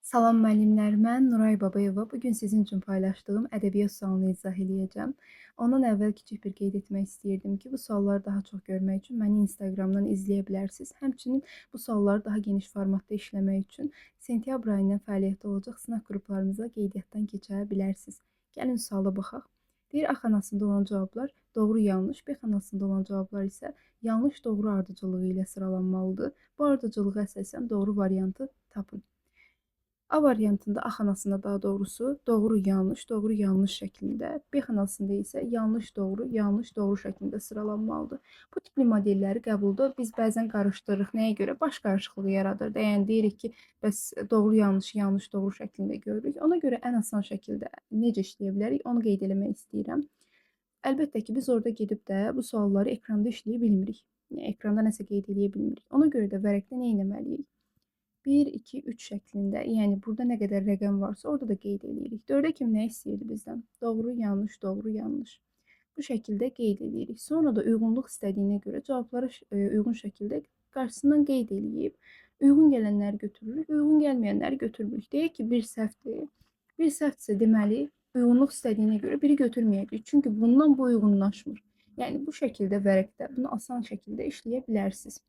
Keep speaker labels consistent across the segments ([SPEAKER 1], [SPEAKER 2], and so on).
[SPEAKER 1] Salam müəllimlər, mən Nuray Babayeva. Bugün sizin üçün paylaşdığım ədəbiyyat sualını izah eləyəcəm. Ondan əvvəl kiçik bir qeyd etmək istəyirdim ki, bu sualları daha çox görmək üçün məni Instagramdan izləyə bilərsiniz. Həmçinin bu sualları daha geniş formatda işləmək üçün sentyabr ayından fəaliyyətdə olacaq sınaq qruplarımıza qeydiyyatdan keçə bilərsiniz. Gəlin suala baxaq. Deyir, A xanasında olan cavablar doğru yanlış, B xanasında olan cavablar isə yanlış doğru ardıcıllığı ilə sıralanmalıdır. Bu ardıcılığa əsasən doğru variantı tapın. A variantında A xanasında daha doğrusu doğru yanlış, doğru yanlış şəklində, B xanasında isə yanlış doğru, yanlış doğru şəklində sıralanmalıdır. Bu tipli modelləri qəbulda biz bəzən qarışdırırıq. Nəyə görə? Baş qarışıqlığı yaradır da. Yəni deyirik ki, bəs doğru yanlışı yanlış doğru şəklində görürük. Ona görə ən asan şəkildə necə işləyə bilərik, onu qeyd etmək istəyirəm. Əlbəttə ki, biz orada gedib də bu sualları ekranda işləyə bilmirik. Yəni ekranda nəsə qeyd edə bilmirik. Ona görə də vərəqdə nə etməliyik? 1, 2, 3 şəklində, yəni burada nə qədər rəqəm varsa, orada da qeyd eləyirik. 4-ə kimi nə istəyirdi bizdən? Doğru, yanlış, doğru, yanlış. Bu şəkildə qeyd eləyirik. Sonra da uyğunluq istədiyinə görə cavabları uyğun şəkildə qarşısından qeyd eləyib, uyğun gələnləri götürürük, uyğun gəlməyənləri götürmürük. Deyək ki, bir səhvdir. Bir səhvdirsə, deməli, uyğunluq istədiyinə görə biri götürməyəcəyik. Çünki bundan bu uyğunlaşmır. Yəni, bu şəkildə vərəqdə bunu asan şəkildə işləyə bilərsiniz.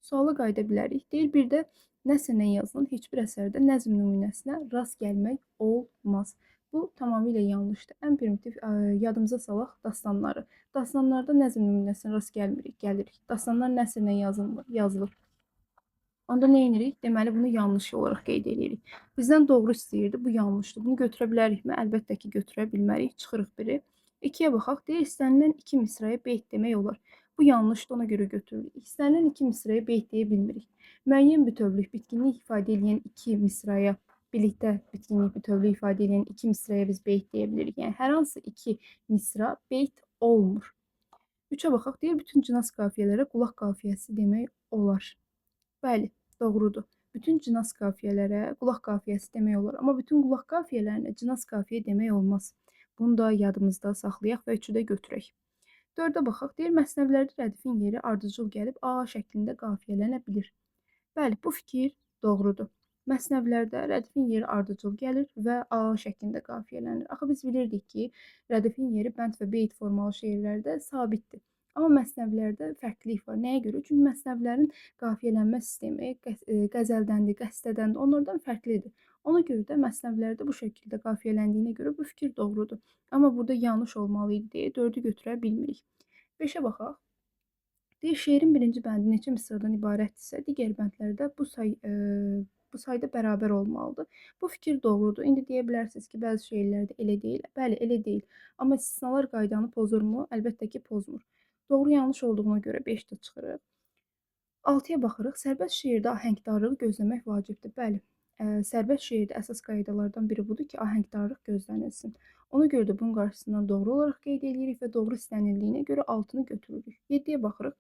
[SPEAKER 1] Suala qayıda bilərik. Deyir, bir də nəsrlə yazılan heç bir əsərdə nəzm nümunəsinə rast gəlmək olmaz. Bu tamamilə yanlışdır. Ən primitiv yadımıza salaq dastanları. Dastanlarda nəzm nümunəsinə rast gəlirik. Dastanlar nəsrlə yazılır. Onda nə edirik? Deməli, bunu yanlış olaraq qeyd edirik. Bizdən doğru istəyirdi, bu yanlışdır. Bunu götürə bilərikmi? Əlbəttə ki, götürə bilmərik. Çıxırıq biri. 2-yə baxaq. Deyir, istənilən 2 misraya beyt demək olar. Bu yanlışdır, ona görə götürürük. İstənilən 2 misraya beyt deyə bilmirik. Müəyyən bütövlük, bitkinlik ifadə edən 2 misraya, birlikdə bitkinlik, bütövlük ifadə edən 2 misraya biz beyt deyə bilirik. Yəni, hər hansı 2 misra beyt olmur. 3-ə baxaq. Deyir, bütün cinas qafiyələrə qulaq qafiyəsi demək olar. Bəli, doğrudur. Bütün cinas qafiyələrə qulaq qafiyəsi demək olar. Amma bütün qulaq qafiyələrinə cinas qafiyə demək olmaz. Bunu da yadımızda saxlayaq və 3-ü də götürək. 4-ə baxaq. Deyir, məsnəvilərdə rədifin yeri ardıcıl gəlib A şəklində qafiyələnə bilir. Bəli, bu fikir doğrudur. Məsnəvilərdə rədifin yeri ardıcıl gəlir və A şəklində qafiyələnir. Axı biz bilirdik ki, rədifin yeri bənd və beyt formalı şeirlərdə sabitdir. Amma məsnəvilərdə fərqlilik var. Nəyə görə? Çünki məsnəvilərin qafiyələnmə sistemi qəzəldəndir, qəstədəndir. Onlardan fərqlidir. Ona görə də məsnəvilərdə bu şəkildə qafiyələndiyinə görə bu fikir doğrudur. Amma burada yanlış olmalı idi deyə 4-ü götürə bilmirik. 5-ə baxaq. Deyir, şeirin birinci bəndi neçə misradan ibarətdirsə, digər bəndlərdə bu sayda bərabər olmalıdır. Bu fikir doğrudur. İndi deyə bilərsiniz ki, bəzi şeirlərdə elə deyil. Bəli, elə deyil. Amma istisnalar qaydanı pozurmu? Əlbəttə ki, pozmur. Doğru yanlış olduğuna görə 5-də çıxırıq. 6-ya baxırıq. Sərbəst şeirdə ahəngdarlığı gözləmək vacibdir. Bəli, sərbəst şeirdə əsas qaydalardan biri budur ki, ahəngdarlıq gözlənilsin. Ona görə də bunun qarşısından doğru olaraq qeyd edirik və doğru istənildiyinə görə 6-nı götürürük. 7-yə baxırıq.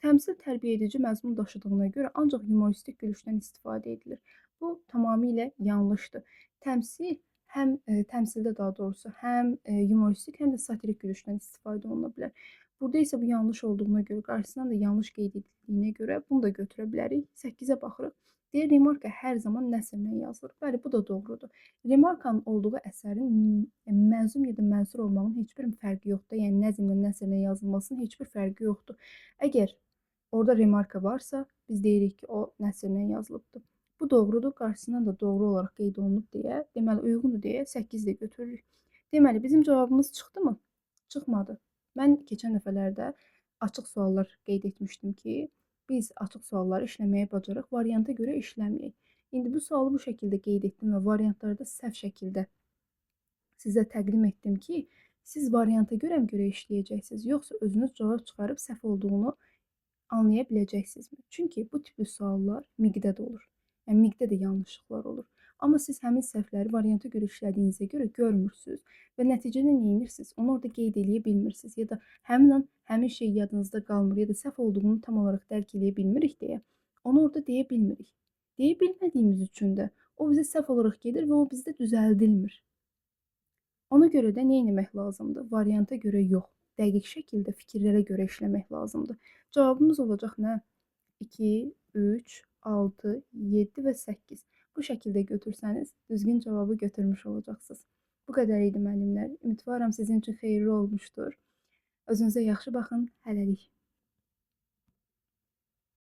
[SPEAKER 1] Təmsil tərbiyə edici məzmun daşıdığına görə ancaq humoristik gülüşdən istifadə edilir. Bu tamamilə yanlışdır. Təmsildə daha doğrusu həm humoristik, həm də satirik gülüşdən istifadə oluna bilər. Burada isə bu yanlış olduğuna görə, qarşısından da yanlış qeyd edildiyinə görə bunu da götürə bilərik. 8-ə baxırıq. Deyir, remarka hər zaman nəsrlə yazılır. Bəli, bu da doğrudur. Remarkanın olduğu əsərin mənzum ya da mənsur olmağının heç bir fərqi yoxdur. Yəni, nəzmlə nəsrlə yazılmasının heç bir fərqi yoxdur. Əgər orada remarka varsa, biz deyirik ki, o nəsrlə yazılıbdır. Bu doğrudur, qarşısından da doğru olaraq qeyd olunub deyə, deməli, uyğundur deyə 8 də götürürük. Deməli, bizim cavabımız çıxdımı? Çıxmadı. Mən keçən dəfələrdə açıq suallar qeyd etmişdim ki, biz açıq sualları işləməyə bacarıq, varianta görə işləməyək. İndi bu sualı bu şəkildə qeyd etdim və variantlarda səhv şəkildə sizə təqdim etdim ki, siz varianta görə işləyəcəksiniz, yoxsa özünüz cavab çıxarıb səhv olduğunu anlaya biləcəksinizmi? Çünki bu tipli suallar miqdə də olur. Yəni, miqdə də yanlışlıqlar olur. Amma siz həmin səhvləri varianta görə işlədiyinizə görə görmürsünüz və nəticədə nə edirsiniz? Onu orada qeyd eləyə bilmirsiniz ya da həmin an həmin şey yadınızda qalmır ya da səhv olduğunu tam olaraq dərk eləyə bilmirik deyə onu orada deyə bilmirik. Deyə bilmədiyimiz üçün də o bizə səhv olaraq gedir və o bizdə düzəldilmir. Ona görə də nə etmək lazımdır? Varianta görə yox, dəqiq şəkildə fikirlərə görə işləmək lazımdır. Cavabımız olacaq nə? 2, 3, 6, 7 və 8. Bu şəkildə götürsəniz, düzgün cavabı götürmüş olacaqsınız. Bu qədər idi müəllimlər. Ümidvaram sizin üçün xeyirli olmuşdur. Özünüzə yaxşı baxın. Hələlik.